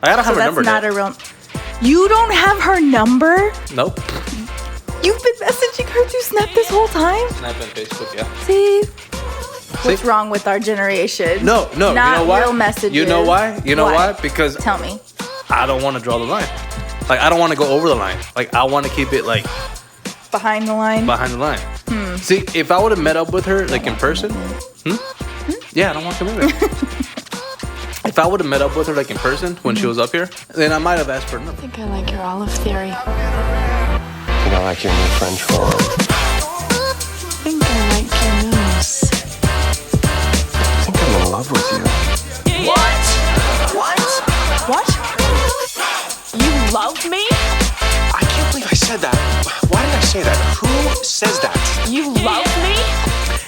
I gotta have her number. That's not a real. You don't have her number? Nope. You've been messaging her through Snap this whole time? Snap and Facebook, yeah. See? What's wrong with our generation? No. Not you know why? real messages. You know why? You know why? Because tell me. I don't want to draw the line. Like, I don't want to go over the line. Like, I want to keep it like behind the line. See, if I would have met up with her like in person, yeah, I don't want commitment. If I would have met up with her like in person when she was up here, then I might have asked for a number. I think I like your olive theory. I think I like your new French roll. I think I like your nose. I think I'm in love with you. What? You love me? I can't believe I said that. Why did I say that? Who says that? You love me?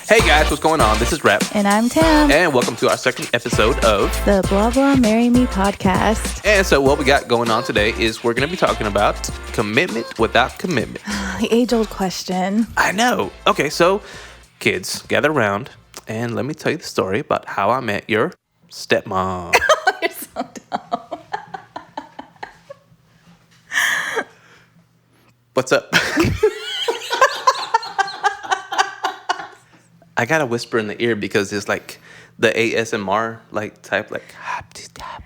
Hey guys, what's going on? This is Rap. And I'm Tam. And welcome to our second episode of the Blah Blah Marry Me podcast. And so what we got going on today is we're going to be talking about commitment without commitment. The age-old question. I know. Okay, so kids, gather around and let me tell you the story about how I met your stepmom. You're so dumb. What's up? I gotta whisper in the ear because it's like the ASMR like type like.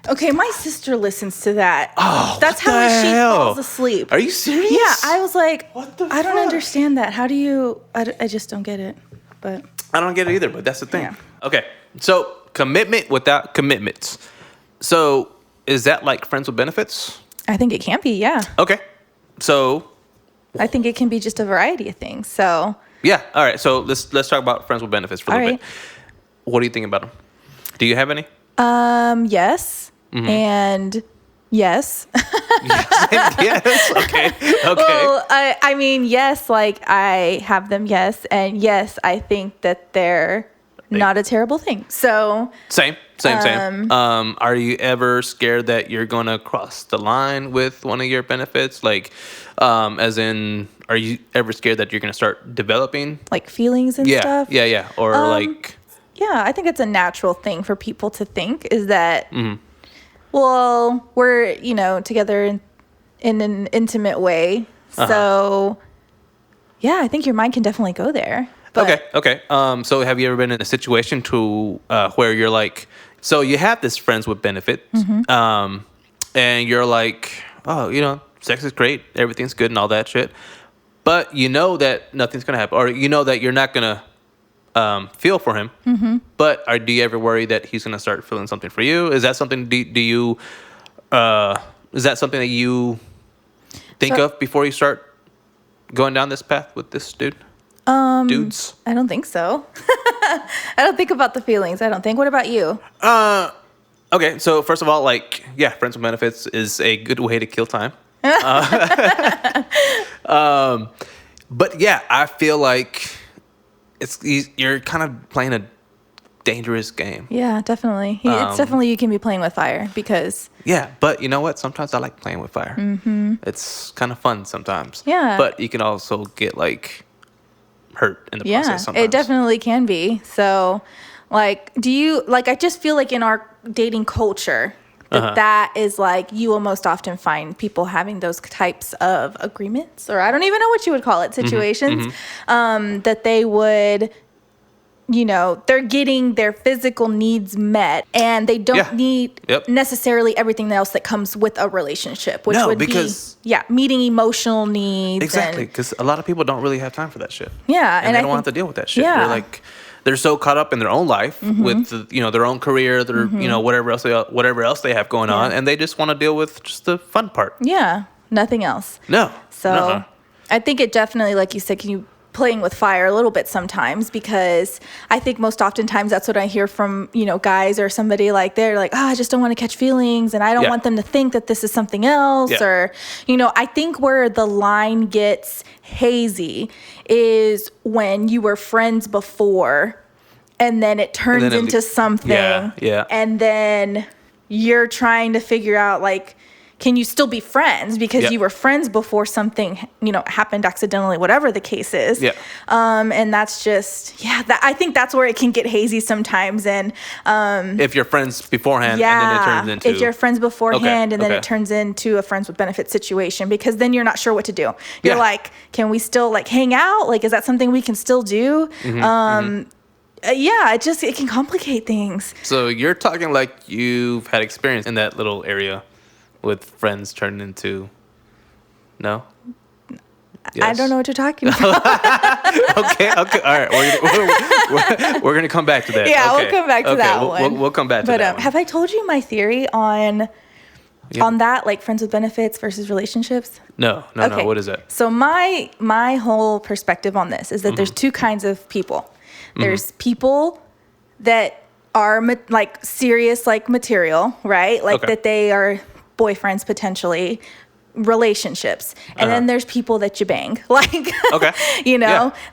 Okay, my sister listens to that. Oh, that's how she falls asleep. Are you serious? Yeah, I was like, what the I don't fuck? understand that. How do you? I just don't get it. But I don't get it either. But that's the thing. Yeah. Okay, so commitment without commitments. So is that like friends with benefits? I think it can be. Yeah. Okay, so. I think it can be just a variety of things. So. Yeah. All right. So let's talk about friends with benefits for a little bit. What do you think about them? Do you have any? Yes. Mm-hmm. And yes. Yes. Okay. Well, I mean, yes, like I have them. Yes. And yes, I think that they're not a terrible thing. So. Same. Are you ever scared that you're going to cross the line with one of your benefits? Like, as in, are you ever scared that you're going to start developing? Like feelings and stuff? Yeah. Or like... Yeah, I think it's a natural thing for people to think is that, well, we're, together in an intimate way. So, yeah, I think your mind can definitely go there. But, Okay. So have you ever been in a situation to where you're like... So you have this friends with benefit, and you're like, oh, sex is great, everything's good and all that shit. But you know that nothing's going to happen. Or you know that you're not going to feel for him. But do you ever worry that he's going to start feeling something for you? Is that something, is that something that you think of before you start going down this path with this dude? Dudes? I don't think so. I don't think about the feelings. I don't think. What about you? Okay, so first of all, friends with benefits is a good way to kill time. But yeah, I feel like you're kind of playing a dangerous game. Yeah, definitely. It's definitely you can be playing with fire because... Yeah, but you know what? Sometimes I like playing with fire. It's kind of fun sometimes. Yeah. But you can also get hurt in the process sometimes. It definitely can be. So, I just feel like in our dating culture that is you will most often find people having those types of agreements, or I don't even know what you would call it, situations, that they would, they're getting their physical needs met and they don't need necessarily everything else that comes with a relationship, which would be meeting emotional needs. Exactly, because a lot of people don't really have time for that shit. Yeah. And they don't have to deal with that shit. Yeah. They're so caught up in their own life with their own career, their whatever else they have going on, and they just want to deal with just the fun part. Yeah, nothing else. No. So I think it definitely, like you said, can you playing with fire a little bit sometimes, because I think most oftentimes that's what I hear from guys or somebody, they're like, I just don't want to catch feelings and I don't want them to think that this is something else, or I think where the line gets hazy is when you were friends before and then it turns into something, and then you're trying to figure out can you still be friends because Yep. you were friends before something, happened accidentally, whatever the case is. Yeah. And that's just, I think that's where it can get hazy sometimes. And If you're friends beforehand, and then it turns into... if you're friends beforehand and then okay. it turns into a friends with benefits situation, because then you're not sure what to do. You're Yeah. like, can we still like hang out? Like, is that something we can still do? It can complicate things. So you're talking like you've had experience in that little area with friends turning into... No? I don't know what you're talking about. Okay. All right. We're going to come back to that. Yeah, Okay. we'll come back to that one. We'll come back to But that one. have I told you my theory on that, like friends with benefits versus relationships? No. What is that? So my whole perspective on this is that there's two kinds of people. There's people that are like serious, like material, right? Like that they are boyfriends potentially, relationships, and then there's people that you bang, like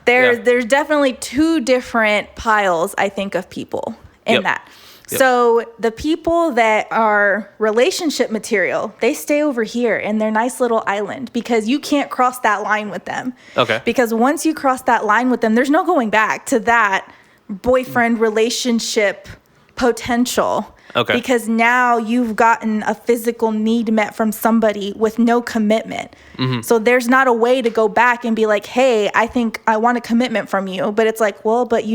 there's definitely two different piles, I think, of people in that. So the people that are relationship material, they stay over here in their nice little island because you can't cross that line with them. Okay. Because once you cross that line with them, there's no going back to that boyfriend relationship potential. Okay. Because now you've gotten a physical need met from somebody with no commitment. So there's not a way to go back and be like, hey, I think I want a commitment from you. But it's like, well, but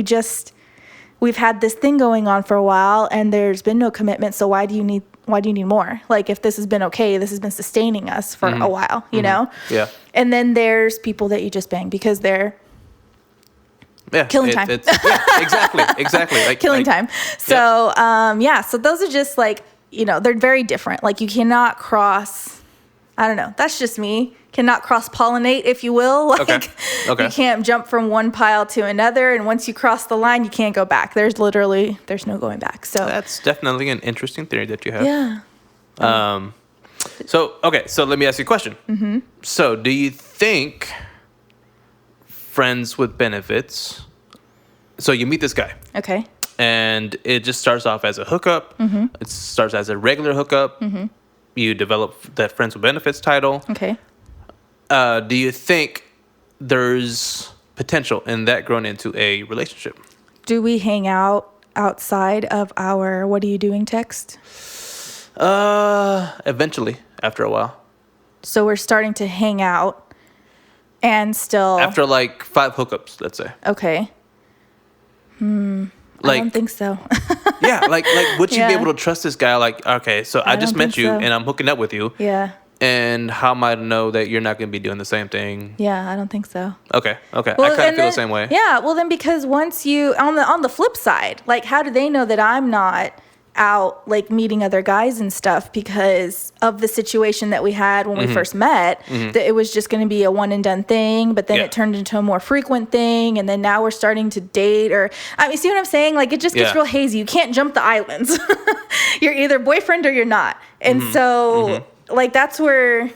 we've had this thing going on for a while and there's been no commitment. So why do you need more? Like, if this has been okay, this has been sustaining us for a while, you know? Yeah. And then there's people that you just bang because they're killing time. Exactly. Like, killing time. So, so those are just like, they're very different. Like, you cannot cross, I don't know, that's just me, cannot cross-pollinate, if you will. Like, Okay. you can't jump from one pile to another, and once you cross the line, you can't go back. There's no going back. So that's definitely an interesting theory that you have. yeah. So let me ask you a question. So do you think friends with benefits, so you meet this guy Okay. and it just starts off as a hookup, it starts as a regular hookup, you develop that friends with benefits title. Okay. Do you think there's potential in that growing into a relationship? Do we hang out outside of our what are you doing text? Eventually, after a while. So we're starting to hang out and still... After like 5 hookups, let's say. Okay. I don't think so. Like would you be Yeah. able to trust this guy? Like, okay, so I just don't met think you so. and I'm hooking up with you. Yeah. And how am I to know that you're not going to be doing the same thing? Yeah, I don't think so. Okay. I kind Well, of feel and the then- same way. Yeah, well then because once you on the flip side, like how do they know that I'm not out like meeting other guys and stuff because of the situation that we had when we first met, that it was just going to be a one and done thing, but then Yeah. it turned into a more frequent thing, and then now we're starting to date, or I mean, see what I'm saying? Like it just gets Yeah. real hazy. You can't jump the islands. You're either boyfriend or you're not. And so like that's where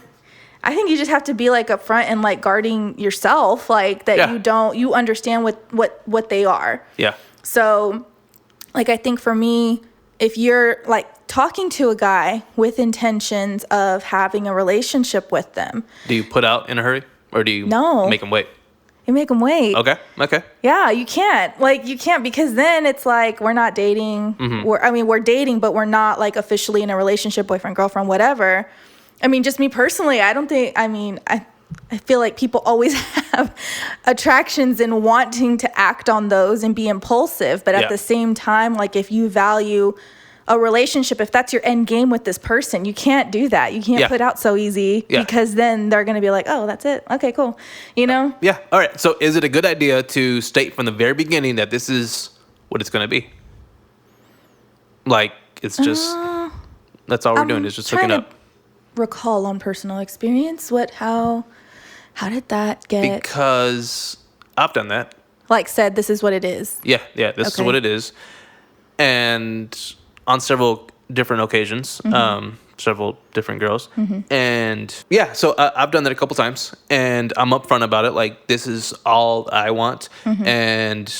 I think you just have to be like upfront and like guarding yourself, like that Yeah. you understand what they are. Yeah. So like I think for me, if you're like talking to a guy with intentions of having a relationship with them, Do you put out in a hurry or do you No. make them wait? you make them wait. Okay. Yeah, you can't because then it's like we're not dating. We're dating, but we're not like officially in a relationship, boyfriend, girlfriend, whatever. I mean, just me personally, I feel like people always have attractions and wanting to act on those and be impulsive. But at the same time, like if you value a relationship, if that's your end game with this person, you can't do that. You can't put out so easy because then they're going to be like, oh, that's it. Okay, cool. You know? Yeah. All right. So is it a good idea to state from the very beginning that this is what it's going to be? Like it's just, that's all we're doing is just hooking trying to up. Recall on personal experience. How did that get? Because I've done that. Like said, this is what it is. Yeah, this is Okay. what it is. And on several different occasions, several different girls. And yeah, so I've done that a couple times and I'm upfront about it. Like, this is all I want. And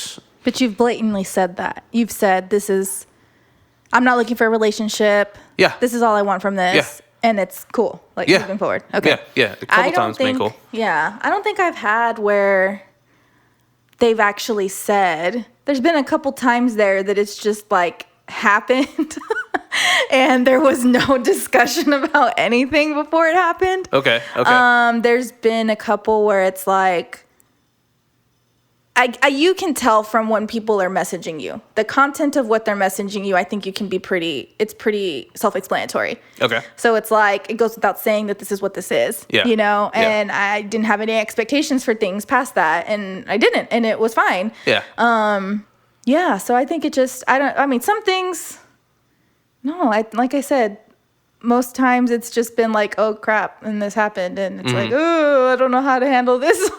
But you've blatantly said that. You've said, I'm not looking for a relationship. Yeah. This is all I want from this. Yeah. and it's cool, like moving forward. Okay. Yeah. A couple times been cool. Yeah, I don't think I've had where they've actually said. There's been a couple times there that it's just like happened, and there was no discussion about anything before it happened. Okay. There's been a couple where it's like, you can tell from when people are messaging you. The content of what they're messaging you, I think you can be it's pretty self-explanatory. Okay. So it's like, it goes without saying that this is what this is, Yeah. you know? Yeah. And I didn't have any expectations for things past that, and I didn't, and it was fine. Yeah. Yeah, so I think some things, like I said, most times it's just been like, oh crap, and this happened, and it's like, oh, I don't know how to handle this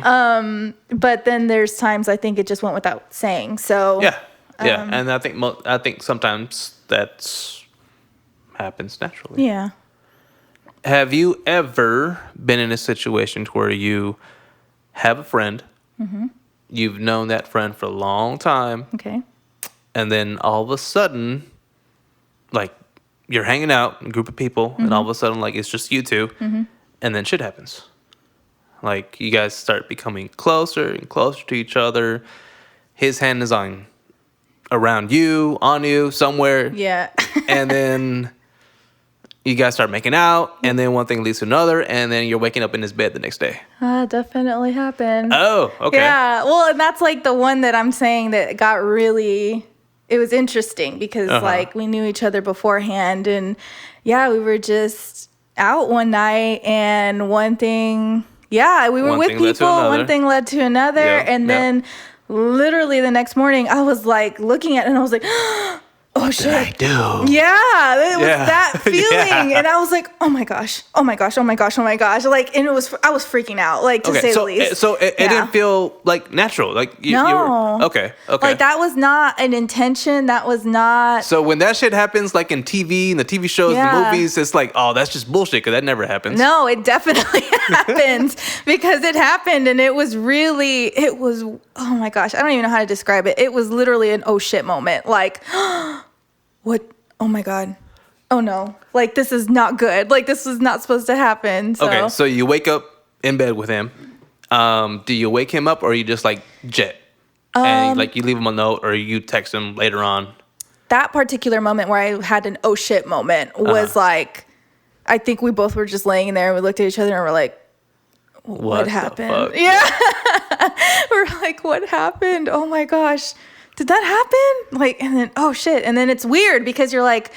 one. But then there's times I think it just went without saying. So Yeah. And I think sometimes that happens naturally. yeah. Have you ever been in a situation where you have a friend, you've known that friend for a long time, Okay. and then all of a sudden, like, you're hanging out, a group of people, and all of a sudden, like, it's just you two, and then shit happens. Like, you guys start becoming closer and closer to each other. His hand is around you, on you, somewhere. Yeah. And then you guys start making out, and then one thing leads to another, and then you're waking up in his bed the next day. Definitely happened. Oh, okay. Yeah. Well, and that's like the one that I'm saying that got really, it was interesting because like we knew each other beforehand, and yeah, we were just out one night, and one thing, we were One with thing led to people, another. one thing led to another, and then literally the next morning I was like looking at it and I was like, oh shit. What did I do? Yeah, it was Yeah. that feeling. Yeah. And I was like, oh my gosh. Like, and I was freaking out, like, to say the least. So it didn't feel like natural. Like you were okay. Like, that was not an intention. That was not. So when that shit happens, like in TV, in the TV shows, the movies, it's like, oh, that's just bullshit because that never happens. No, it definitely happened because it happened, and it was, oh my gosh, I don't even know how to describe it. It was literally an oh shit moment. Like, what? Oh my God. Oh no. Like, this is not good. Like, this was not supposed to happen. So. Okay, so you wake up in bed with him. Do you wake him up, or you just like jet? And like you leave him a note, or you text him later on? That particular moment where I had an oh shit moment was like, I think we both were just laying there and we looked at each other and we're like, what happened? The fuck? Yeah. We're like, what happened? Oh my gosh. Did that happen? Like, and then, oh shit. And then it's weird because you're like,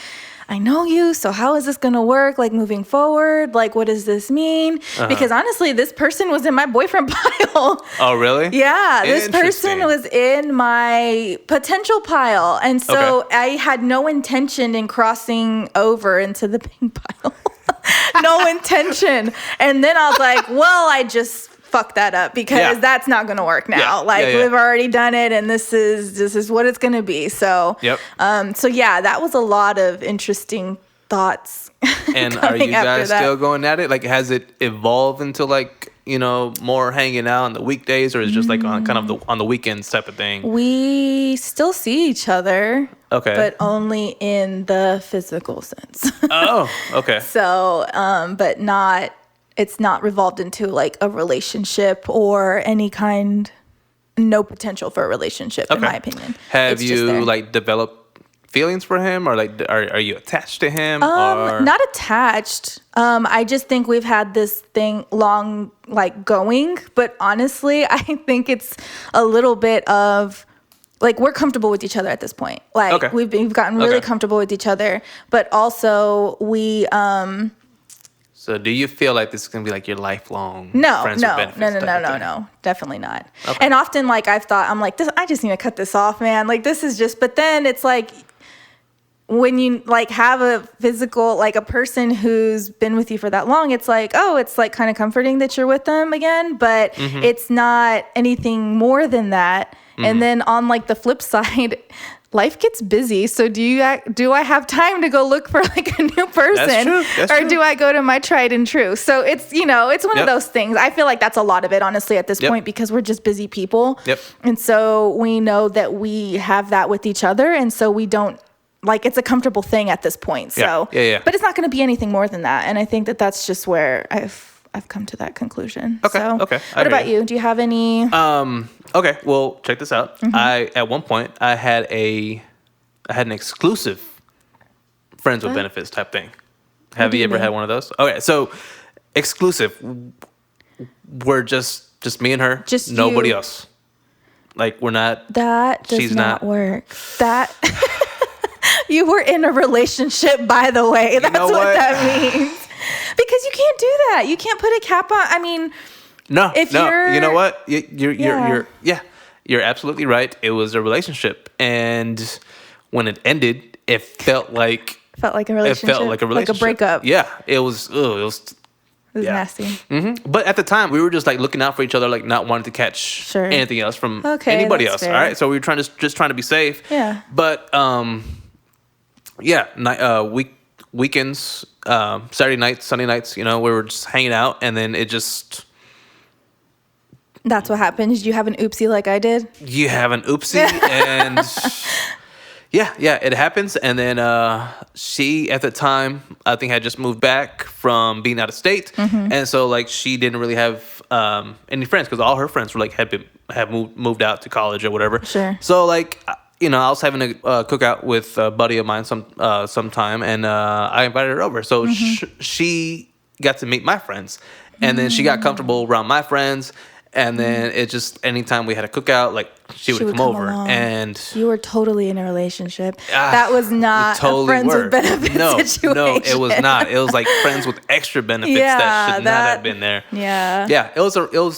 I know you, so how is this gonna work? Like, moving forward, like, what does this mean? Because honestly, this person was in my boyfriend pile. Oh, really? Yeah, this person Interesting. was in my potential pile. And so I had no intention in crossing over into the pink pile. No intention. And then I was like, well, I just fucked that up because that's not going to work now. We've already done it, and this is what it's going to be. So, that was a lot of interesting thoughts. And are you guys still going at it? Like, has it evolved into like, more hanging out on the weekdays, or is it just like on kind of on the weekends type of thing? We still see each other. Okay. But only in the physical sense. Oh, okay. So, but not, it's not revolved into like a relationship or any kind, no potential for a relationship, in my opinion. Have It's just you there. like developed feelings for him, or like are you attached to him? Or Not attached. I just think we've had this thing long, like, going, but honestly, I think it's a little bit of like, we're comfortable with each other at this point. Like, we've gotten really comfortable with each other, but also we, So do you feel like this is gonna be like your lifelong No, friends with benefits type of thing? no, definitely not. Okay. And often, like, I'm like, this, I just need to cut this off, man. Like, this is just, but then it's like, when you like have a physical, like a person who's been with you for that long, it's like, oh, it's like kind of comforting that you're with them again, but it's not anything more than that. And then on like the flip side, life gets busy. So do I have time to go look for like a new person? That's or true. do I go to my tried and true? So it's, it's one of those things. I feel like that's a lot of it, honestly, at this point, because we're just busy people. Yep. And so we know that we have that with each other. And so we don't like it's a comfortable thing at this point. So, Yeah. But it's not going to be anything more than that. And I think that that's just where I've come to that conclusion. Okay. So, Okay. What about you? Do you have any? Okay. Well, check this out. At one point I had an exclusive friends with benefits type thing. Have you ever had one of those? Okay. So exclusive. We're just me and her. Just nobody you. else. Like we're not. That does she's not not work. That you were in a relationship, by the way. That's know what what? that means. Because you can't do that. You can't put a cap on. I mean, No. if no. you're- You know what? You're Yeah. You're absolutely right. It was a relationship, and when it ended, it felt like felt like a relationship. It felt like a relationship. Like a breakup. Yeah. It was. It was. It was Yeah. nasty. But at the time, we were just like looking out for each other, like not wanting to catch Sure. anything else from Okay, anybody that's else. fair. All right, so we were just trying to be safe. Yeah. But weekends, Saturday nights, Sunday nights, we were just hanging out, and then it just That's what happened. Did you have an oopsie like I did? you have an oopsie, and yeah, it happens. And then she at the time I think had just moved back from being out of state, and so like she didn't really have any friends because all her friends were like had moved out to college or whatever. Sure. So like I was having a cookout with a buddy of mine sometime, and I invited her over. So she got to meet my friends, and then she got comfortable around my friends. And then it just, anytime we had a cookout, like she would come over. along. And You were totally in a relationship. That was not totally a friends were. with benefits situation. No, it was not. It was like friends with extra benefits that should not have been there. Yeah. It was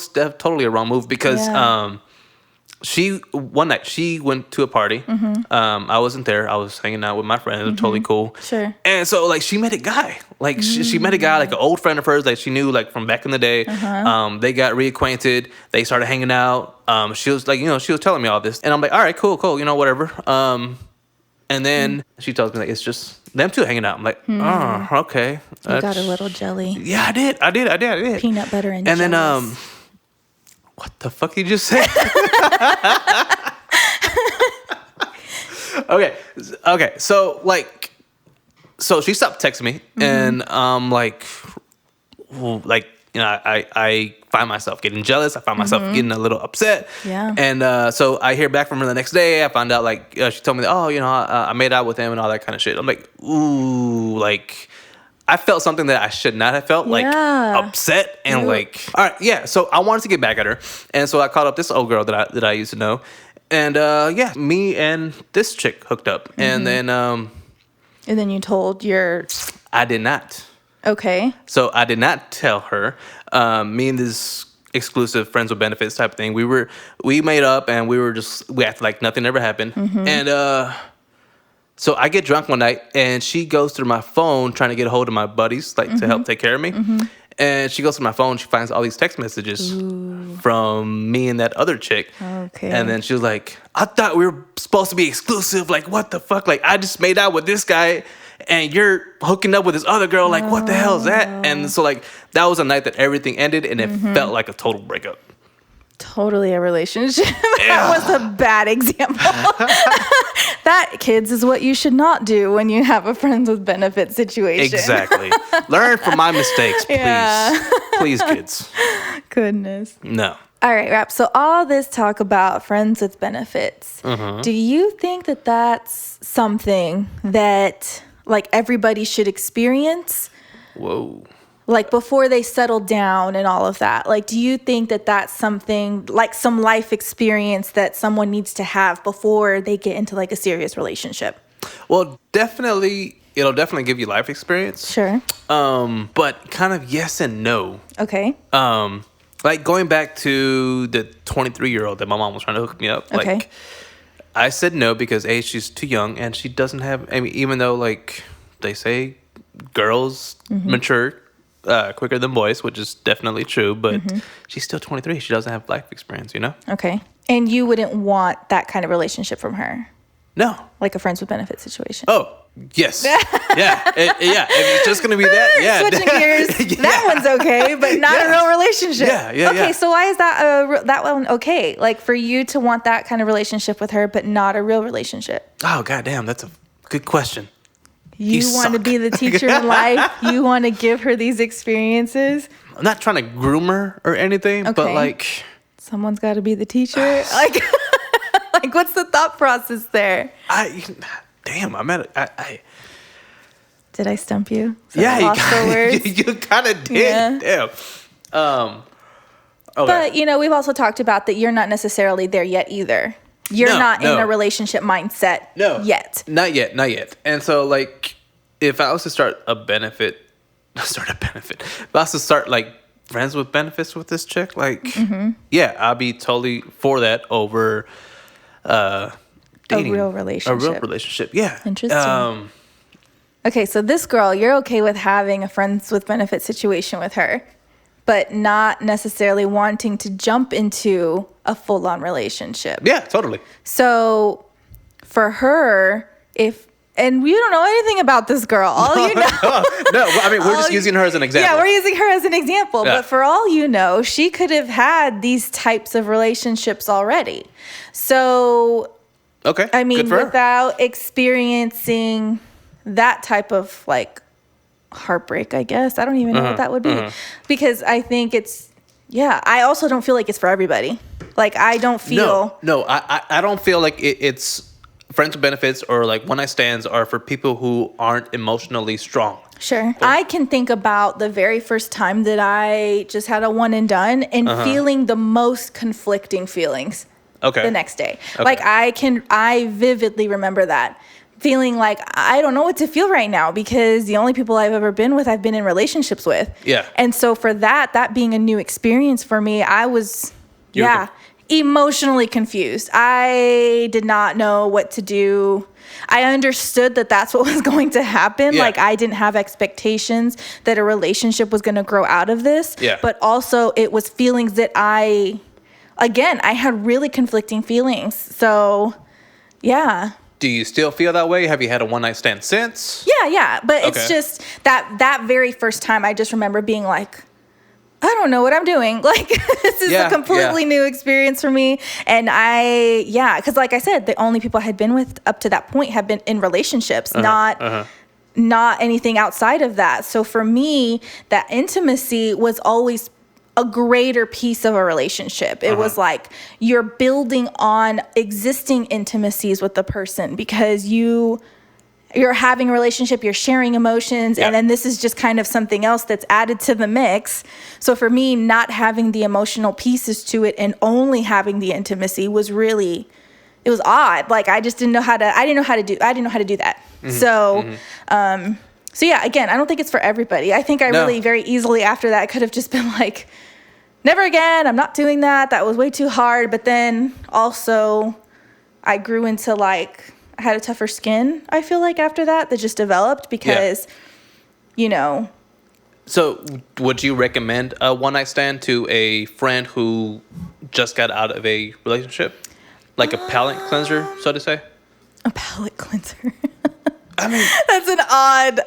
totally a wrong move because Yeah. one night she went to a party. I wasn't there. I was hanging out with my friend. It was totally cool. Sure. And so like she met a guy. Like she met a guy, like an old friend of hers that she knew like from back in the day. They got reacquainted. They started hanging out. She was like, she was telling me all this, and I'm like, all right, cool, whatever. And then she tells me like it's just them two hanging out. I'm like, oh, okay. You got a little jelly. Yeah, I did. Peanut butter and And then jealous. what the fuck did you just say? Okay. So she stopped texting me, and like, I find myself getting jealous. I find myself getting a little upset. Yeah. And so I hear back from her the next day. I found out like she told me that, I made out with him and all that kind of shit. I'm like, ooh, like. I felt something that I should not have felt, like upset and like, all right, yeah. So I wanted to get back at her, and so I called up this old girl that I used to know, and me and this chick hooked up, and then And then you told your... I did not. Okay. So I did not tell her. Me and this exclusive friends with benefits type of thing. We made up, and we acted like nothing ever happened, and so I get drunk one night, and she goes through my phone trying to get a hold of my buddies, like to help take care of me. And she goes through my phone. She finds all these text messages from me and that other chick. Okay. And then she was like, I thought we were supposed to be exclusive. Like, what the fuck? Like, I just made out with this guy, and you're hooking up with this other girl. Like, what the hell is that? And so, like, that was a night that everything ended, and it felt like a total breakup. Totally a relationship. That was a bad example. That, kids, is what you should not do when you have a friends with benefits situation. Exactly. Learn from my mistakes, please. Yeah. Please, kids. Goodness. No. All right, Rap. So all this talk about friends with benefits, do you think that that's something that like everybody should experience? Whoa. Like before they settle down and all of that, like, do you think that that's something like some life experience that someone needs to have before they get into like a serious relationship? Well, definitely, it'll definitely give you life experience. Sure. But kind of yes and no. Okay. Like going back to the 23-year-old that my mom was trying to hook me up. Okay. Like, I said no because A, she's too young, and she doesn't have, I mean, even though like they say girls mature quicker than boys, which is definitely true, but she's still 23. She doesn't have life experience, Okay. And you wouldn't want that kind of relationship from her? No. Like a friends with benefits situation? Oh, yes. Yeah. If it's just going to be that, yeah. Switching gears. Yeah. That one's okay, but not a real relationship. Yeah. Okay, so why is that that one okay? Like for you to want that kind of relationship with her, but not a real relationship? Oh, goddamn. That's a good question. You want to be the teacher in life. You want to give her these experiences. I'm not trying to groom her or anything, but Okay. like, Someone's got to be the teacher. Like, like, what's the thought process there? I'm at I Did I stump you? yeah, Lost for words? you kind of did. Yeah. Damn. Okay. But, you know, we've also talked about that you're not necessarily there yet either. You're not in a relationship mindset yet. Not yet. And so, like, if I was to start a benefit, if I was to start, like, friends with benefits with this chick, like, yeah, I'll be totally for that over dating. A real relationship. Yeah. Interesting. Okay, so this girl, you're okay with having a friends with benefit situation with her, but not necessarily wanting to jump into a full-on relationship. Yeah, totally. So for her, and we don't know anything about this girl. All you know. No, I mean, we're just using her as an example. Yeah, we're using her as an example. Yeah. But for all you know, she could have had these types of relationships already. So, Okay. I mean, good for her. without experiencing that type of like heartbreak, I guess. I don't even know what that would be. Because I think I also don't feel like it's for everybody. Like, I don't feel. No, I don't feel like it's friends with benefits or like one night stands are for people who aren't emotionally strong. Sure. I can think about the very first time that I just had a one and done and feeling the most conflicting feelings the next day. Okay. Like, I vividly remember that. Feeling like I don't know what to feel right now because the only people I've ever been with, I've been in relationships with. Yeah. And so for that being a new experience for me, I was, emotionally confused. I did not know what to do. I understood that that's what was going to happen. Yeah. Like, I didn't have expectations that a relationship was going to grow out of this. Yeah. But also it was feelings that I had really conflicting feelings. So, yeah. Do you still feel that way? Have you had a one night stand since? Yeah. But it's just that very first time, I just remember being like, I don't know what I'm doing. Like, this is a completely new experience for me. And because like I said, the only people I had been with up to that point have been in relationships, not anything outside of that. So for me, that intimacy was always a greater piece of a relationship. It was like you're building on existing intimacies with the person because you're having a relationship, you're sharing emotions, and then this is just kind of something else that's added to the mix. So for me, not having the emotional pieces to it and only having the intimacy was really, it was odd. Like, I didn't know how to do that. So yeah, again, I don't think it's for everybody. I think I really very easily after that could have just been like, never again, I'm not doing that. That was way too hard. But then also I grew into like, I had a tougher skin, I feel like, after that just developed because, you know. So would you recommend a one night stand to a friend who just got out of a relationship? Like a palate cleanser, so to say? A palate cleanser. I mean, that's an odd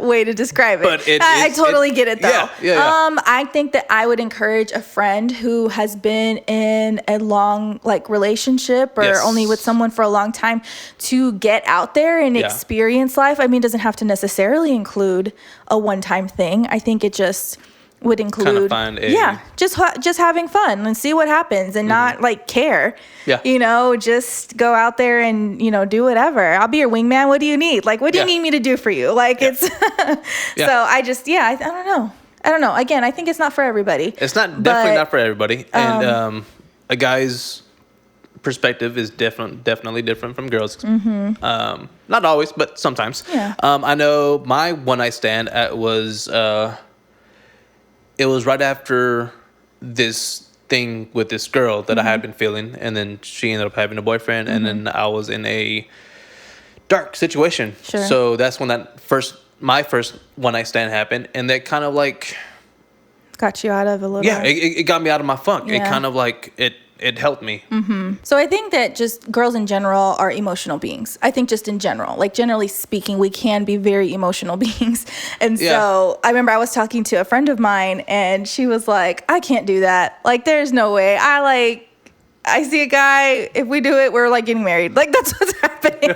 way to describe it. But I totally get it, though. Yeah. I think that I would encourage a friend who has been in a long relationship or only with someone for a long time to get out there and experience life. I mean, it doesn't have to necessarily include a one-time thing. I think it just would include just having fun and see what happens and not like care. Just go out there and do whatever. I'll be your wingman. What do you need? Like, what do you need me to do for you? Like, it's so I just I don't know. Again, I think it's not for everybody. It's definitely not for everybody. And a guy's perspective is definitely different from girls. Not always, but sometimes. I know my one night stand it was right after this thing with this girl that I had been feeling, and then she ended up having a boyfriend, and then I was in a dark situation. Sure. So that's when my first one night stand happened, and that kind of like got you out of a little. Yeah, it got me out of my funk. Yeah. It kind of like it helped me. So I think that just girls in general are emotional beings. I think just in general, like generally speaking, we can be very emotional beings. And so I remember I was talking to a friend of mine and she was like, I can't do that. Like, there's no way. I see a guy, if we do it, we're like getting married. Like that's what's happening.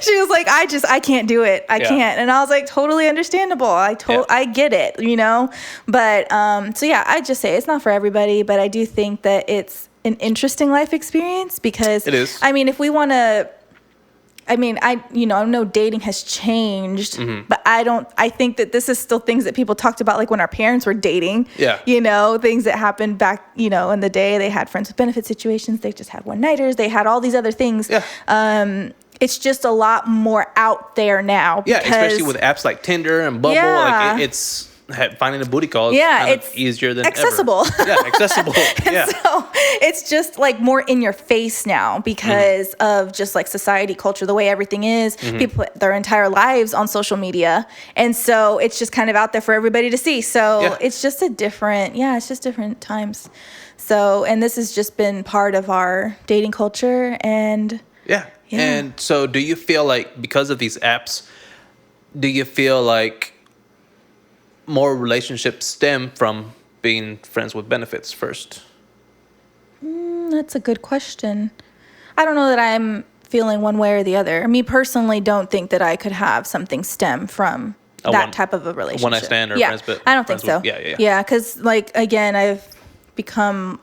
She was like, I can't do it. I can't. And I was like, totally understandable. I get it, you know? But, so yeah, I just say it's not for everybody, but I do think that it's an interesting life experience because it is. I mean, if we want to, I know dating has changed, but I think that this is still things that people talked about, like when our parents were dating, you know, things that happened back, you know, in the day. They had friends with benefit situations. They just had one-nighters. They had all these other things. Yeah. It's just a lot more out there now. Yeah, especially with apps like Tinder and Bumble. Yeah. Like it's finding a booty call is it's easier than accessible. Ever. Yeah, accessible. Yeah. So it's just like more in your face now because of just like society, culture, the way everything is. People put their entire lives on social media. And so it's just kind of out there for everybody to see. So it's just it's just different times. So, and this has just been part of our dating culture and yeah. And so do you feel like because of these apps, do you feel like more relationships stem from being friends with benefits first? That's a good question. I don't know that I'm feeling one way or the other. Me personally don't think that I could have something stem from that type of a relationship. One night stand or friends, but I don't think so. Yeah, because like again, I've become,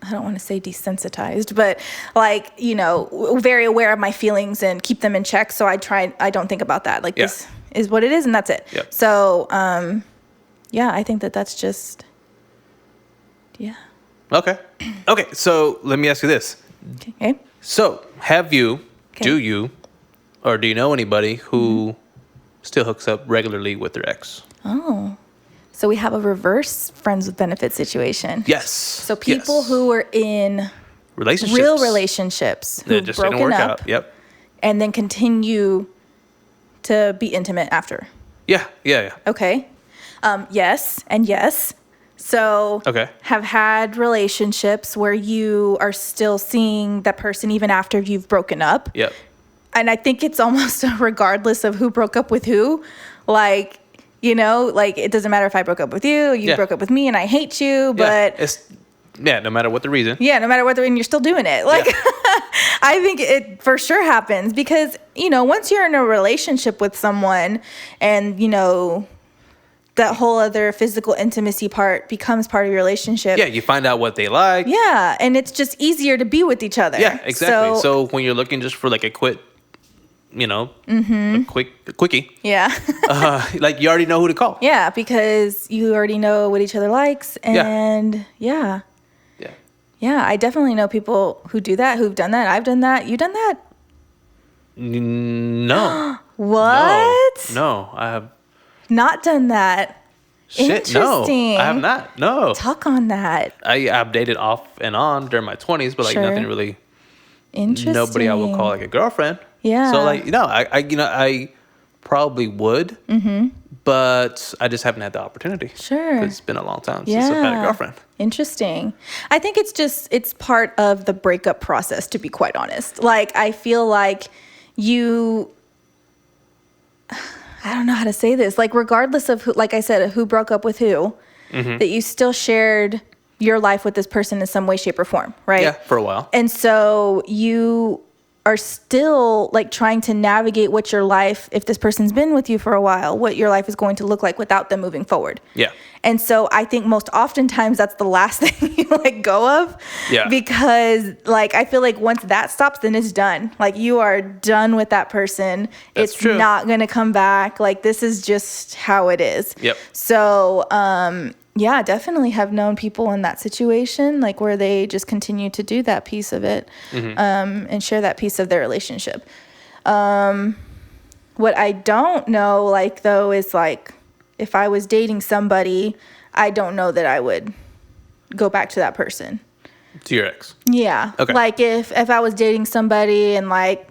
I don't want to say desensitized, but like, you know, very aware of my feelings and keep them in check. So I don't think about that. Like this is what it is and that's it. Yep. So, I think that's just, Okay. Okay. So let me ask you this. Okay. So do you, or do you know anybody who still hooks up regularly with their ex? Oh, so we have a reverse friends with benefits situation. Yes. So people who were in real relationships who've just broken didn't work up, out. Yep. and then continue to be intimate after. Yeah. Okay. Yes and yes. So have had relationships where you are still seeing that person even after you've broken up. Yep. And I think it's almost regardless of who broke up with who. Like, you know, like it doesn't matter if I broke up with you, you broke up with me and I hate you, but no matter what the reason. Yeah, no matter what the reason, you're still doing it. Like I think it for sure happens because, you know, once you're in a relationship with someone and, you know, that whole other physical intimacy part becomes part of your relationship. Yeah, you find out what they like. Yeah, and it's just easier to be with each other. Yeah, exactly. So when you're looking just for like a quick, you know, a quickie. Yeah. Like you already know who to call. Yeah, because you already know what each other likes. And yeah, I definitely know people who do that, who've done that. I've done that. You done that? No. What? No, I have not done that. Shit, Interesting. no, I have not. No. Talk on that. I've dated off and on during my 20s, but like nothing really. Interesting. Nobody I would call like a girlfriend. Yeah. So like, I probably would, but I just haven't had the opportunity. Sure. 'Cause it's been a long time since I've had a girlfriend. Interesting. I think it's part of the breakup process, to be quite honest. Like, I feel like I don't know how to say this. Like, regardless of who, like I said, who broke up with who, that you still shared your life with this person in some way, shape, or form, right? Yeah, for a while. And so you are still like trying to navigate what your life, if this person's been with you for a while, what your life is going to look like without them moving forward. Yeah. And so I think most oftentimes that's the last thing you like go of. Yeah. Because like, I feel like once that stops, then it's done. Like you are done with that person. That's it's true. not going to come back. Like this is just how it is. Yep. So, yeah, definitely have known people in that situation, like where they just continue to do that piece of it, and share that piece of their relationship. What I don't know, like, though, is like, if I was dating somebody, I don't know that I would go back to that person. To your ex. Yeah. Okay. Like if I was dating somebody and like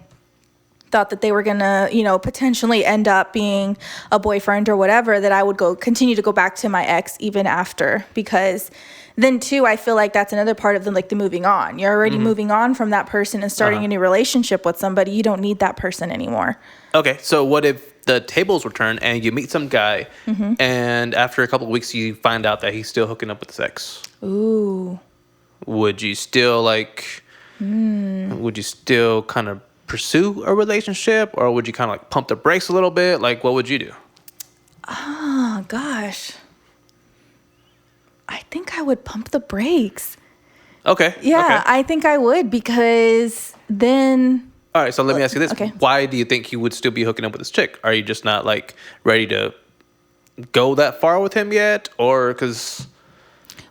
thought that they were gonna, you know, potentially end up being a boyfriend or whatever, that I would continue to go back to my ex even after, because then too, I feel like that's another part of the moving on. You're already moving on from that person and starting a new relationship with somebody. You don't need that person anymore. Okay, so what if the tables were turned and you meet some guy and after a couple of weeks you find out that he's still hooking up with his ex? Ooh. would you still would you still kind of pursue a relationship, or would you kind of like pump the brakes a little bit? Like, what would you do? Oh, gosh. I think I would pump the brakes. Okay. Yeah, okay. I think I would, because then... All right, so let me ask you this. Okay. Why do you think you would still be hooking up with this chick? Are you just not like ready to go that far with him yet? Or because...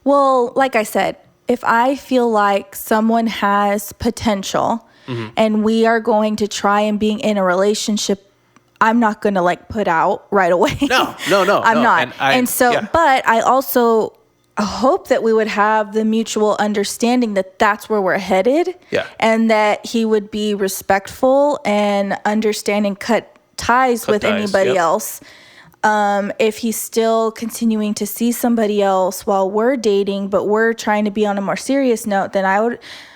Well, like I said, if I feel like someone has potential and we are going to try and being in a relationship, I'm not going to like put out right away. No. I'm not. And so, yeah. but I also hope that we would have the mutual understanding that that's where we're headed. Yeah. And that he would be respectful and understanding, cut ties with anybody yep. else. If he's still continuing to see somebody else while we're dating, but we're trying to be on a more serious note, then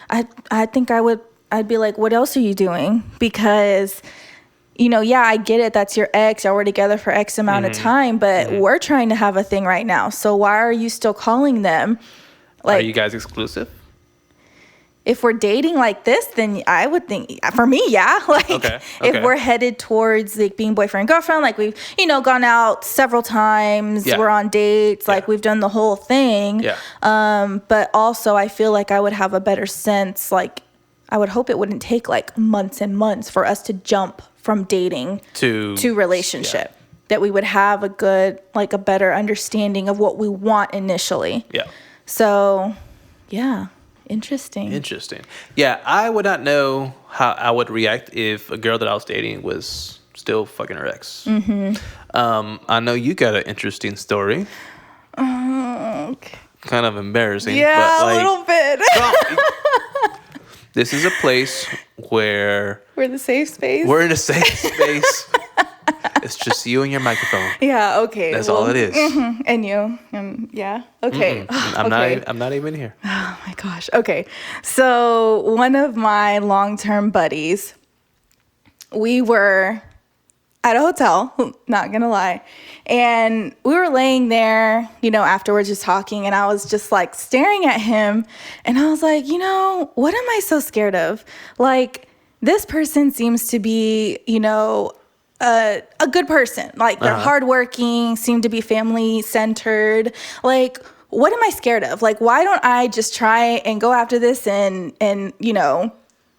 I'd be like, what else are you doing? Because, yeah, I get it. That's your ex. Y'all were together for X amount of time, but we're trying to have a thing right now. So why are you still calling them? Like, are you guys exclusive? If we're dating like this, then I would think, for me, yeah. Like, okay. if we're headed towards like being boyfriend, girlfriend, like we've, gone out several times, Yeah. we're on dates, like we've done the whole thing. Yeah. But also I feel like I would have a better sense, like I would hope it wouldn't take like months and months for us to jump from dating to relationship. Yeah. That we would have a better understanding of what we want initially. Yeah. So, yeah. Interesting. Yeah, I would not know how I would react if a girl that I was dating was still fucking her ex. I know you got an interesting story. Okay. Kind of embarrassing. Yeah, but like, a little bit. This is a place where... We're the safe space? We're in a safe space. It's just you and your microphone. Yeah, okay. That's all it is. And you. Yeah. Okay. I'm not even here. Oh my gosh. Okay. So one of my long-term buddies, we were at a hotel, not gonna lie. And we were laying there, afterwards just talking, and I was just like staring at him, and I was like, what am I so scared of? Like, this person seems to be, a good person. Like, they're hardworking, seem to be family centered. Like, what am I scared of? Like, why don't I just try and go after this and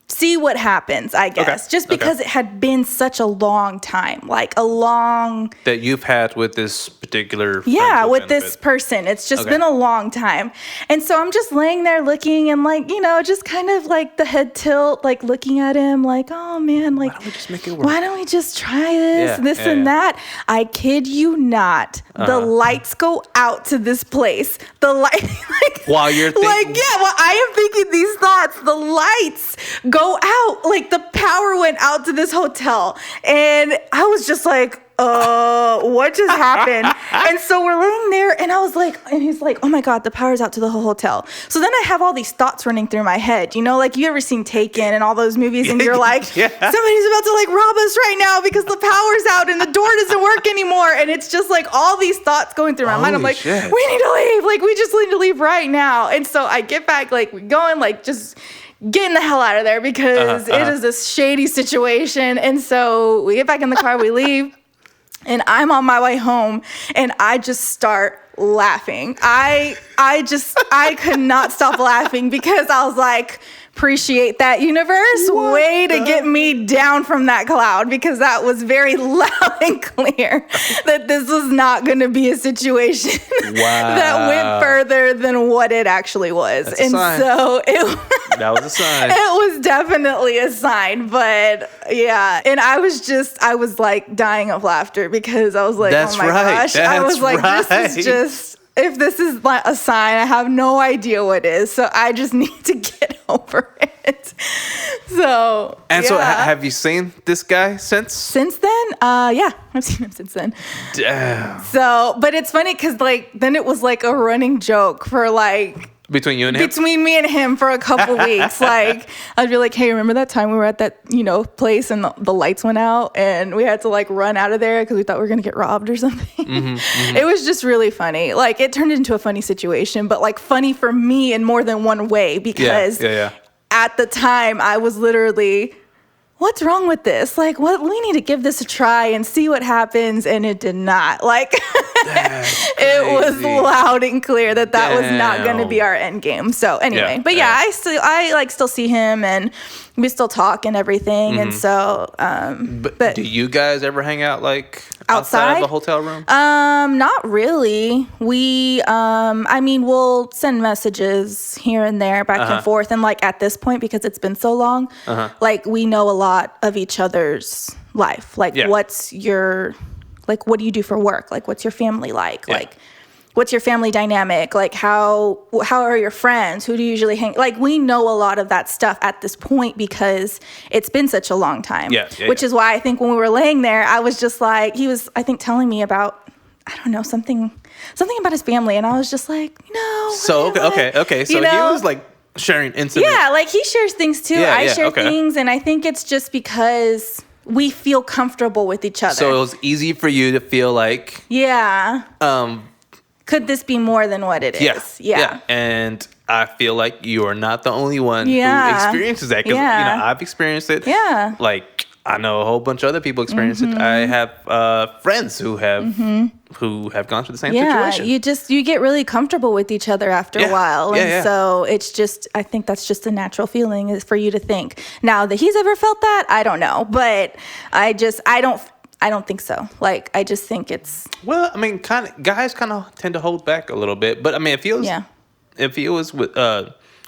see what happens, I guess. Just because it had been such a long time, like a long... That you've had with this particular... Yeah, with this person. It's just been a long time. And so I'm just laying there looking and like, just kind of like the head tilt, like looking at him like, oh man, like... Why don't we just make it work? Why don't we just try this, and that? I kid you not. The lights go out to this place. The light... like, while you're thinking... Like, yeah, while I am thinking these thoughts, the lights go out. Like, the power went out to this hotel. And I was just like, what just happened? And so we're laying there, and I was like, and he's like, oh my God, the power's out to the whole hotel. So then I have all these thoughts running through my head. Like, you ever seen Taken and all those movies, and you're like, somebody's about to like rob us right now because the power's out and the door doesn't work anymore. And it's just like all these thoughts going through my mind. I'm like, we need to leave. Like, we just need to leave right now. And so I get back, like, we going, like, just getting the hell out of there because it is this shady situation. And so we get back in the car, we leave. And I'm on my way home, and I just start laughing. I could not stop laughing because I was like, appreciate that, universe. Way to get me down from that cloud, because that was very loud and clear that this was not going to be a situation that went further than what it actually was. That's a sign. So that was a sign. It was definitely a sign, but yeah. And I was like dying of laughter because I was like, That's oh my gosh. I was like, this is just, if this is like a sign, I have no idea what it is. So I just need to get over it. So, so have you seen this guy since? Since then? Yeah, I've seen him since then. Damn. So, but it's funny because like, then it was like a running joke for like Between you and him? Between me and him for a couple weeks. Like, I'd be like, hey, remember that time we were at that, place and the lights went out and we had to like run out of there because we thought we were going to get robbed or something. It was just really funny. Like, it turned into a funny situation, but like funny for me in more than one way because at the time I was literally, what's wrong with this? Like, what? We need to give this a try and see what happens. And it did not. Like, it was loud and clear that was not going to be our end game. So anyway, but I still see him and we still talk and everything. And so, but do you guys ever hang out like outside of the hotel room? Not really. We, we'll send messages here and there back and forth. And like at this point, because it's been so long, like we know a lot of each other's life. Like what's your, like, what do you do for work? Like, what's your family like? Like, what's your family dynamic? Like, how are your friends? Who do you usually hang? Like, we know a lot of that stuff at this point because it's been such a long time. Which is why I think when we were laying there, I was just like, he was, I think, telling me about, I don't know, something about his family. And I was just like, So, okay. So he was like sharing incidents. Yeah, like he shares things too. I share things. And I think it's just because we feel comfortable with each other. So it was easy for you to feel like, could this be more than what it is? Yeah. And I feel like you are not the only one who experiences that because I've experienced it. Yeah. Like I know a whole bunch of other people experience it. I have friends who have gone through the same situation. You get really comfortable with each other after a while. And so it's just, I think that's just a natural feeling is for you to think. Now that he's ever felt that, I don't know. But I don't think so. Like, I just think it's... Well, I mean, guys kind of tend to hold back a little bit. But I mean, if he was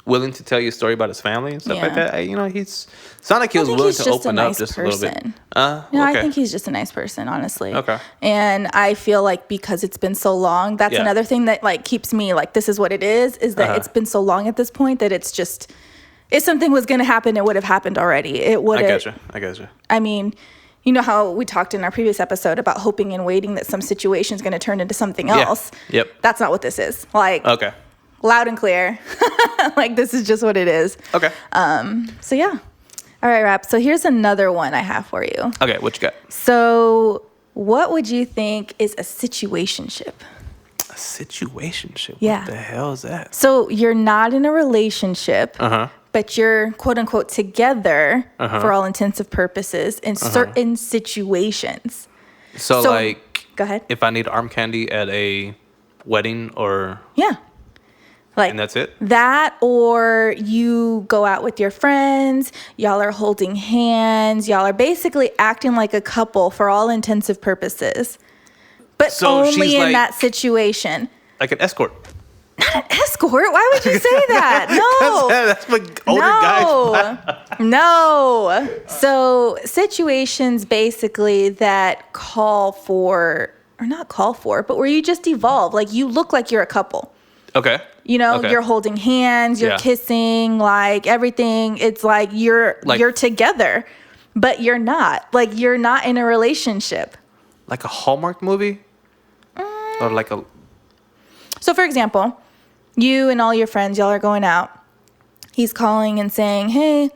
willing to tell you a story about his family and stuff like that, he's... It's not like he was willing to open up just a little bit. I think he's just a nice person, honestly. Okay. And I feel like because it's been so long, that's another thing that like keeps me like, this is what it is that it's been so long at this point that it's just, if something was going to happen, it would have happened already. It would have. I gotcha. I mean, you know how we talked in our previous episode about hoping and waiting that some situation is going to turn into something else? Yep. That's not what this is. Like, loud and clear. Like, this is just what it is. Okay. So, yeah. All right, Rap. So here's another one I have for you. Okay, what you got? So what would you think is a situationship? A situationship? Yeah. What the hell is that? So you're not in a relationship, but you're, quote unquote, together for all intensive purposes in certain situations. So like, go ahead. If I need arm candy at a wedding or... Yeah. Like, and that's it? That, or you go out with your friends, y'all are holding hands, y'all are basically acting like a couple for all intensive purposes. But so only in that situation. Like an escort. Not an escort? Why would you say that? No. That's what older guys. No. So situations basically that call for, or not call for, but where you just evolve. Like you look like you're a couple. Okay. You're holding hands, you're kissing, like everything. It's like you're together, but you're not. Like you're not in a relationship. Like a Hallmark movie? Or like a... So for example, you and all your friends, y'all are going out. He's calling and saying, hey,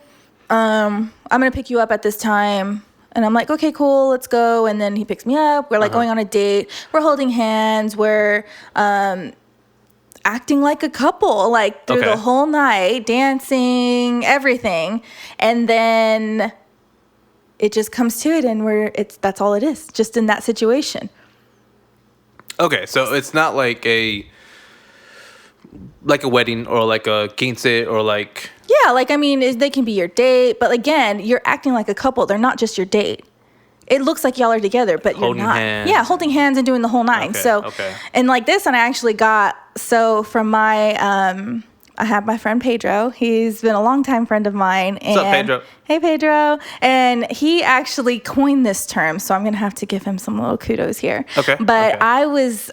I'm going to pick you up at this time. And I'm like, okay, cool, let's go. And then he picks me up. We're like going on a date. We're holding hands. We're... acting like a couple, like through the whole night, dancing, everything. And then it just comes to it and that's all it is, just in that situation. Okay, so it's not like a wedding or like a quince or like... Yeah, like, I mean, they can be your date, but again, you're acting like a couple. They're not just your date. It looks like y'all are together, but you're not. Hands. Yeah, holding hands and doing the whole nine. And like this, and I actually got, from my, I have my friend Pedro. He's been a longtime friend of mine. What's up, Pedro? Hey, Pedro. And he actually coined this term, so I'm going to have to give him some little kudos here. Okay. But I was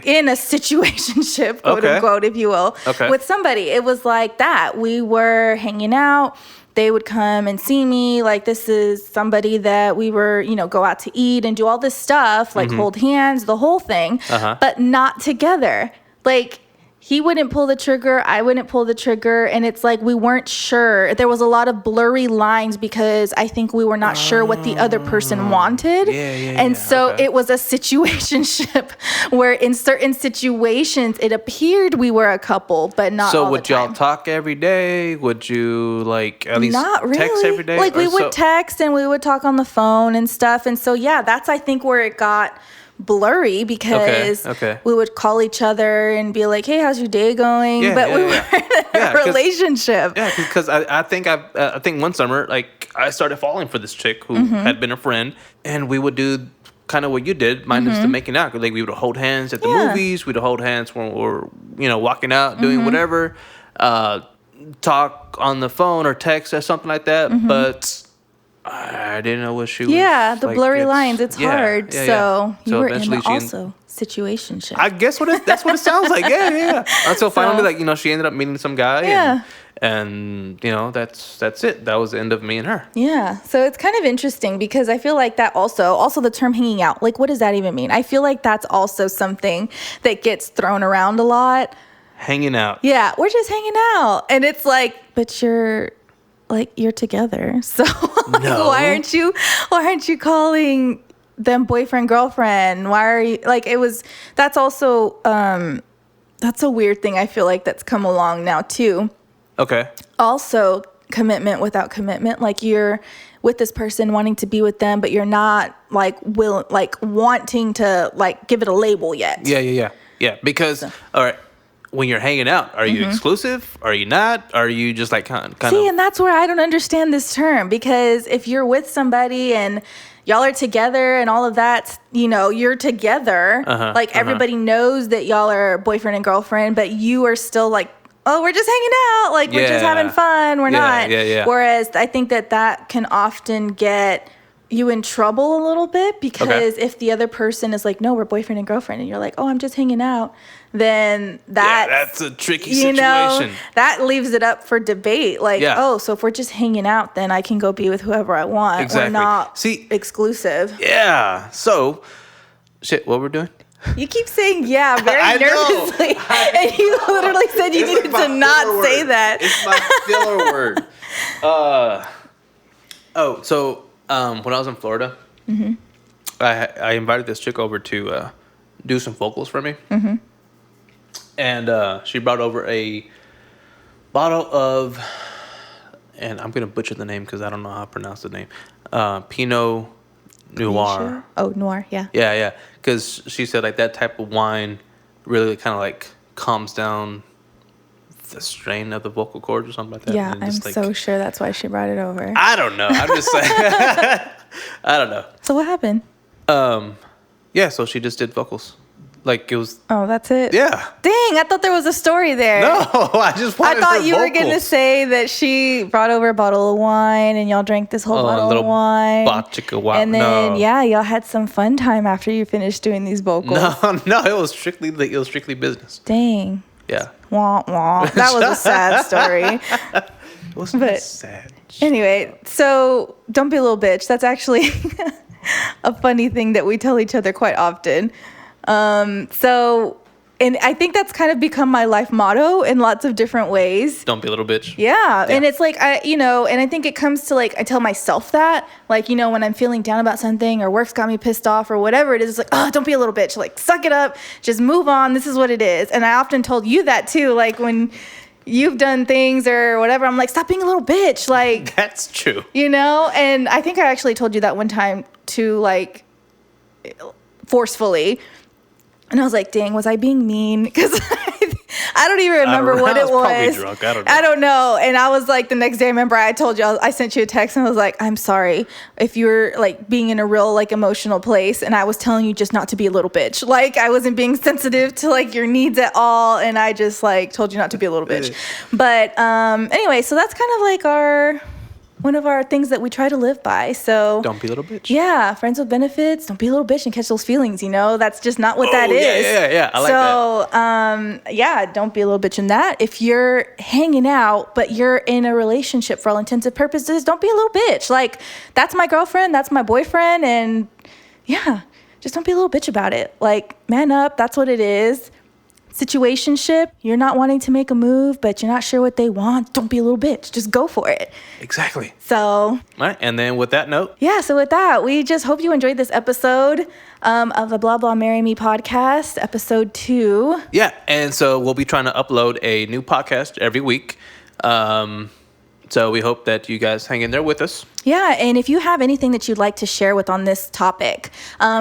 in a situationship, quote unquote, if you will, with somebody. It was like that. We were hanging out. They would come and see me. Like, this is somebody that we were, go out to eat and do all this stuff, like hold hands, the whole thing, but not together. Like, he wouldn't pull the trigger, I wouldn't pull the trigger, and it's like we weren't sure. There was a lot of blurry lines because I think we were not sure what the other person wanted. And so it was a situationship where in certain situations it appeared we were a couple, but not all the time. So would y'all talk every day? Would you like at least text every day? Like we would text and we would talk on the phone and stuff. And so yeah, that's I think where it got blurry because we would call each other and be like, hey, how's your day going? We were in a relationship. Yeah, because I think one summer, like, I started falling for this chick who had been a friend, and we would do kind of what you did, minus the making out. Like, we would hold hands at the movies, we'd hold hands when we were, walking out, doing whatever, talk on the phone or text or something like that, but I didn't know what she was. Yeah, the blurry lines. It's hard. So you were in also situationship. I guess that's what it sounds like. Yeah. Until finally, like, she ended up meeting some guy. Yeah. And that's it. That was the end of me and her. Yeah. So it's kind of interesting because I feel like that also the term hanging out. Like, what does that even mean? I feel like that's also something that gets thrown around a lot. Hanging out. Yeah, we're just hanging out, and it's like, but you're together, so no. why aren't you calling them boyfriend, girlfriend? Why are you that's also that's a weird thing I feel like that's come along now too. Okay. Also, commitment without commitment, like you're with this person wanting to be with them, but you're not wanting to give it a label yet. Yeah, because all right, when you're hanging out, are you exclusive? Are you not? Are you just like kind of? See, and that's where I don't understand this term, because if you're with somebody and y'all are together and all of that, you're together. Everybody knows that y'all are boyfriend and girlfriend, but you are still like, oh, we're just hanging out. Like, we're just having fun. We're not. Yeah. Whereas I think that can often get you in trouble a little bit, because if the other person is like, no, we're boyfriend and girlfriend, and you're like, oh, I'm just hanging out, then that's a tricky situation. That leaves it up for debate. So if we're just hanging out, then I can go be with whoever I want. Exactly. We're not exclusive. Yeah. So, what we're doing? You keep saying very nervously. And you literally said you needed to not say that. It's my filler word. When I was in Florida, I invited this chick over to do some vocals for me. And she brought over a bottle of, and I'm going to butcher the name because I don't know how to pronounce the name, Pinot Noir. Sure? Oh, Noir, yeah. Yeah, because she said that type of wine really kind of calms down the strain of the vocal cords or something like that. Yeah, I'm so sure that's why she brought it over. I don't know. I'm just saying. I don't know. So what happened? So she just did vocals. It was. Oh, that's it? Yeah. Dang, I thought there was a story there. No, I just wanted I thought you vocals. were going to say that she brought over a bottle of wine and y'all drank this whole bottle of wine. Wine. And then, y'all had some fun time after you finished doing these vocals. No, it was strictly business. Dang. Yeah. Wah, wah. That was a sad story. It wasn't sad. Anyway, so don't be a little bitch. That's actually a funny thing that we tell each other quite often. And I think that's kind of become my life motto in lots of different ways. Don't be a little bitch. Yeah. And it's and I think it comes to I tell myself that, when I'm feeling down about something or work's got me pissed off or whatever it is, it's oh, don't be a little bitch. Suck it up. Just move on. This is what it is. And I often told you that too. When you've done things or whatever, I'm like, stop being a little bitch. That's true. And I think I actually told you that one time too, forcefully. And I was like, dang, was I being mean? Because I don't even remember what it was. Probably drunk. I don't know. And I was like, the next day, I remember I told you, I sent you a text and I was like, I'm sorry if you're being in a real emotional place. And I was telling you just not to be a little bitch. I wasn't being sensitive to your needs at all. And I just told you not to be a little bitch. But anyway, so that's kind of one of our things that we try to live by. So don't be a little bitch. Yeah, friends with benefits. Don't be a little bitch and catch those feelings. That's just not what that is. Yeah. I like that. Don't be a little bitch in that. If you're hanging out but you're in a relationship for all intents and purposes, don't be a little bitch. That's my girlfriend, that's my boyfriend, and just don't be a little bitch about it. Man up. That's what it is. situationship, you're not wanting to make a move, but you're not sure what they want, don't be a little bitch. Just go for it. Exactly. So, all right. And then with that note, yeah, so with that, we just hope you enjoyed this episode of the Blah Blah Marry Me podcast, episode 2. yeah. And so we'll be trying to upload a new podcast every week. So we hope that you guys hang in there with us. Yeah, and if you have anything that you'd like to share with on this topic,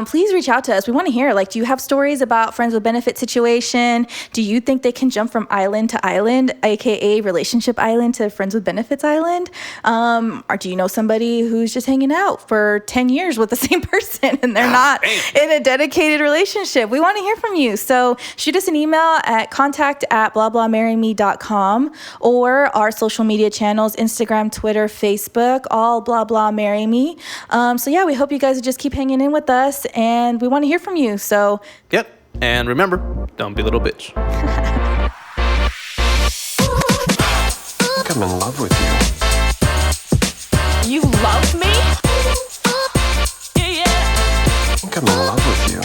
please reach out to us. We want to hear, like, do you have stories about friends with benefit situation? Do you think they can jump from island to island, aka relationship island to friends with benefits island? Or do you know somebody who's just hanging out for 10 years with the same person and they're not in a dedicated relationship? We want to hear from you. So shoot us an email at contact@blahblahmarryme.com or our social media channels, Instagram, Twitter, Facebook, all Blah Blah Marry Me. So yeah, we hope you guys would just keep hanging in with us, and we want to hear from you. So Yep. And remember, don't be a little bitch. I think I'm in love with you. You love me? Yeah, yeah. I think I'm in love with you.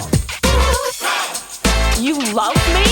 You love me?